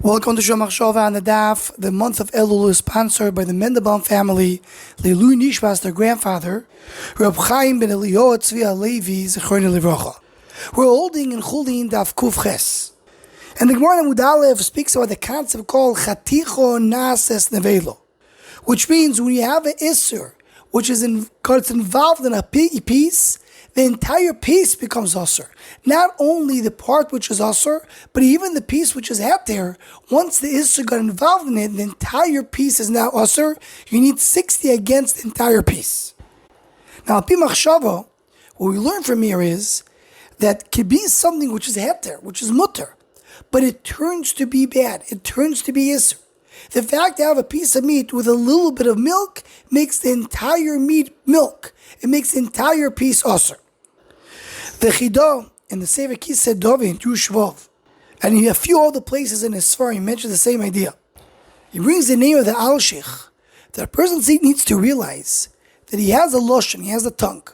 Welcome to Machshava on the Daf. The month of Elul is sponsored by the Mendelbaum family, Leilu Nishmas, their grandfather, Reb Chaim ben Eliyahu Tzvi Alevi, Zechron Livrocha. We're holding in Chulin Daf Kuf Ches. And the Gemara in Amud Aleph speaks about the concept called Chaticho Nases Nevelo, which means when you have an Isser, which is involved in a piece, the entire piece becomes Asr. Not only the part which is Asr, but even the piece which is out there, once the Isser got involved in it, the entire piece is now Asr. You need 60 against the entire piece. Now, Machshava, what we learn from here is that could be something which is heter, which is mutter, but it turns to be bad. It turns to be Isser. The fact to have a piece of meat with a little bit of milk makes the entire meat milk. It makes the entire piece Asr. The Chidah in the Sefer Kisei Dovi in Yushvov, and in a few other places in his Sfar, he mentions the same idea. He brings the name of the Al-Shich, that a person needs to realize that he has a lashon, he has a tongue.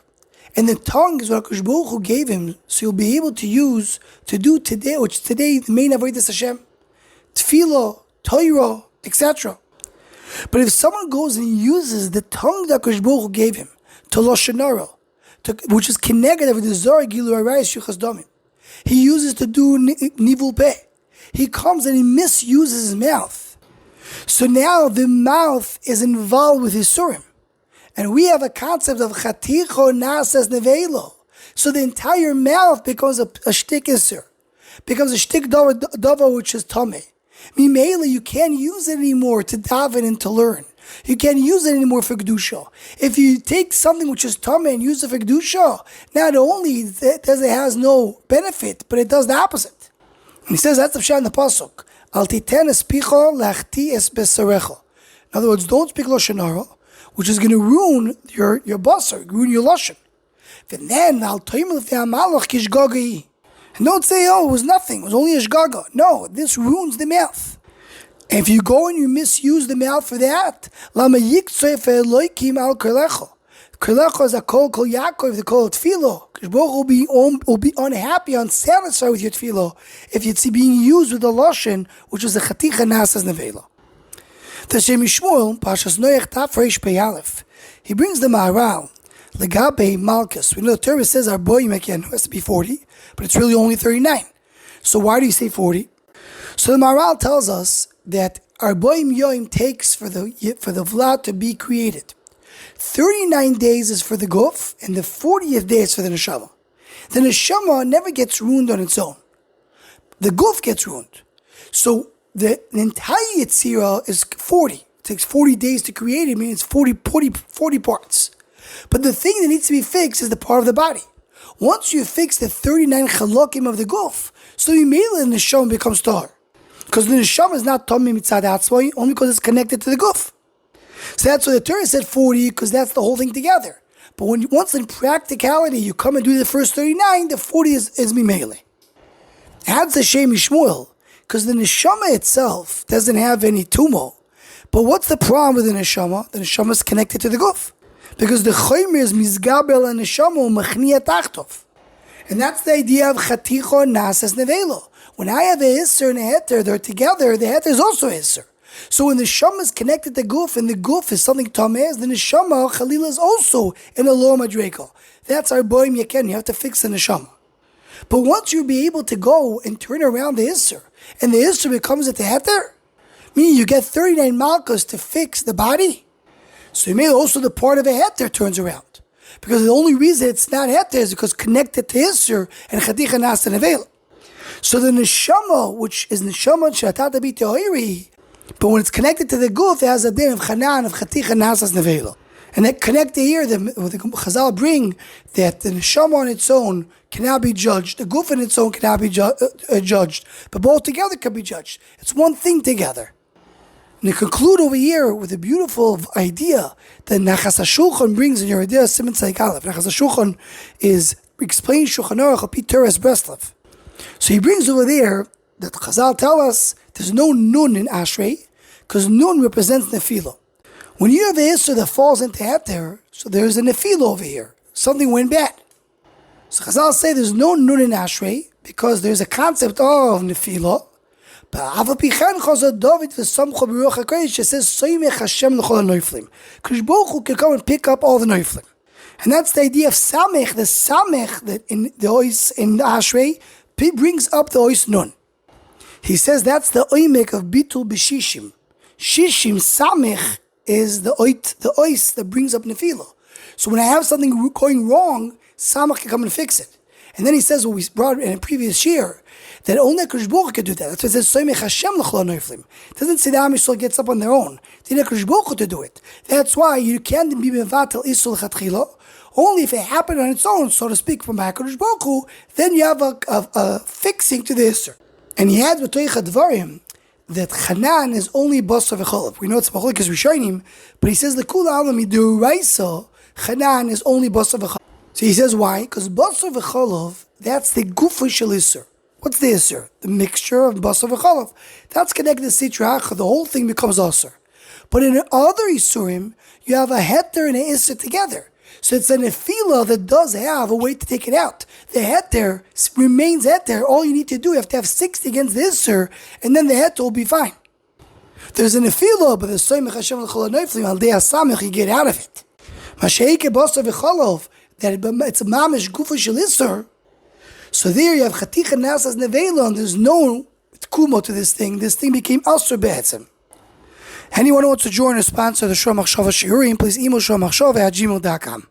And the tongue is what HaKadosh Baruch Hu gave him, so he'll be able to use, to do today, which today the main avodas Hashem, Tefillah, Torah, etc. But if someone goes and uses the tongue that HaKadosh Baruch Hu gave him, to lashon hara, which is connected with the Zohar Gilu Arayis Shuchas Domim, he uses to do nivul peh. He comes and he misuses his mouth. So now the mouth is involved with his surim. And we have a concept of chaticho nases nevelo. So the entire mouth becomes a shtik isur, becomes a shtik davar which is tameh. Mimele, you can't use it anymore to daven and to learn. You can't use it anymore for Kedusha. If you take something which is tameh and use it for Kedusha, not only does it has no benefit, but it does the opposite. And he says that's the pshat in the pasuk. Al titen espicho lachti es besarecho. In other words, don't speak lashon hara, which is going to ruin your basar, ruin your lashon. And then al toimel v'amalach kishgagai. And don't say, oh, it was nothing, it was only a shgaga. No, this ruins the mouth. And if you go and you misuse the mouth for that, lama yiktzeh ve'eloikim al kerlecho. Kerlecho is a kol Yaakov, the kol tefillah. Baruch will be unhappy, unsatisfied with your tefillah if it's being used with the lashon, which is the chaticha nasas nevela. The Shem Yishmuel, Pashas Noach Taf Reish Pei Aleph, he brings the Maharal, Legabe Malchus. We know the Torah says our boy Mekian has to be 40, but it's really only 39. So why do you say 40? So the Maharal tells us that our boy Yoim takes for the Vlad to be created. 39 days is for the Guf, and the 40th day is for the Neshama. The Neshama never gets ruined on its own. The Guf gets ruined. So the entire Yetzirah is 40. It takes 40 days to create it, means 40 parts. But the thing that needs to be fixed is the part of the body. Once you fix the 39 chalakim of the Guf, so immediately the Neshama becomes Tahar. Because the Neshama is not Tomei Mitzad Atzmai, only because it's connected to the Guf. So that's why the Torah said 40, because that's the whole thing together. But once in practicality you come and do the first 39, the 40 is Mimele. That's the Shem Yishmuel, because the Neshama itself doesn't have any tumo. But what's the problem with the Neshama? The Neshama is connected to the Guf. Because the Choymer is Mizgabel and Neshama Machniya Tachtov. And that's the idea of Chaticho Nases Nevelo. When I have a Isser and a Heter, they're together, the Heter is also a Isser. So when the Neshama is connected to Guf, and the Guf is something Tameh, the Neshama, Chalila, is also in a Lo Madreko. That's our boim Yeken, you have to fix the Neshama. But once you be able to go and turn around the Isser, and the Isser becomes a Heter, meaning you get 39 Malchus to fix the body, so you may also the part of a Heter turns around. Because the only reason it's not Heter is because connected to Isser and Chaticha Nas and Avela. So the Neshama, which is Neshama Shatata B'Te'oiri, but when it's connected to the Guf, it has a din of Chanan, of Chaticha Nasas Nevela. And that connected here, the Chazal bring that the Neshama on its own cannot be judged, the Guf on its own cannot be judged, but both together can be judged. It's one thing together. And they conclude over here with a beautiful idea that Nachas HaShulchan brings in your idea, Simon Tzadik Aleph. Nachas HaShulchan explains Shulchan Aruch Pi Teres Breslov. So he brings over there that Chazal tell us there's no nun in Ashrei, because nun represents Nefila. When you have an Isser that falls into Heter, so there's a Nefila over here. Something went bad. So Chazal say there's no nun in Ashrei, because there's a concept of Nefila, Ba'ava pichan chazad David v'samcha b'ruach hakodesh. It says soymech Hashem l'chol hanoiflim. Kadosh Baruch Hu can come and pick up all the noiflim, and that's the idea of samech. The samech that in the ois in the Ashrei brings up the ois nun. He says that's the oimek of bitul b'shishim. Shishim samech is the ois that brings up nefila. So when I have something going wrong, samech can come and fix it. And then he says what we brought in a previous year, that only Kadosh Baruch Hu can do that. That's why it says soymech Hashem l'chol hanoiflim. It doesn't say the Am Yisrael gets up on their own. They need Kadosh Baruch Hu to do it. That's why you can't be mevatel isur l'chatchila. Only if it happened on its own, so to speak, from HaKadosh Baruch Hu, then you have a fixing to the isur. And he adds b'toich hadvarim that Chanan is only basar v'cholav. We know it's machlokes because Rishonim, but he says the kula alam miduraisa Chanan is only basar v'cholav. So he says why? Because basar v'cholav, that's the gufa shel isur. What's the isur? The mixture of basar v'cholav. That's connected to sitra achra. The whole thing becomes asur. But in other isurim, you have a heter and an isur together. So it's a nefila that does have a way to take it out. The heter remains heter. All you need to do, you have to have 60 against the isur, and then the heter will be fine. There's a nefila, but the soymech Hashem l'chol hanoiflim al dei hasamech, you get out of it. Masheike basar v'cholav, that it's a mamish gufa shel isur. So there you have chaticha nasas nevela, and there's no kumo to this thing. This thing became asur be'etzem. Anyone who wants to join or sponsor the Machshava Shiurim, please email machshava@gmail.com.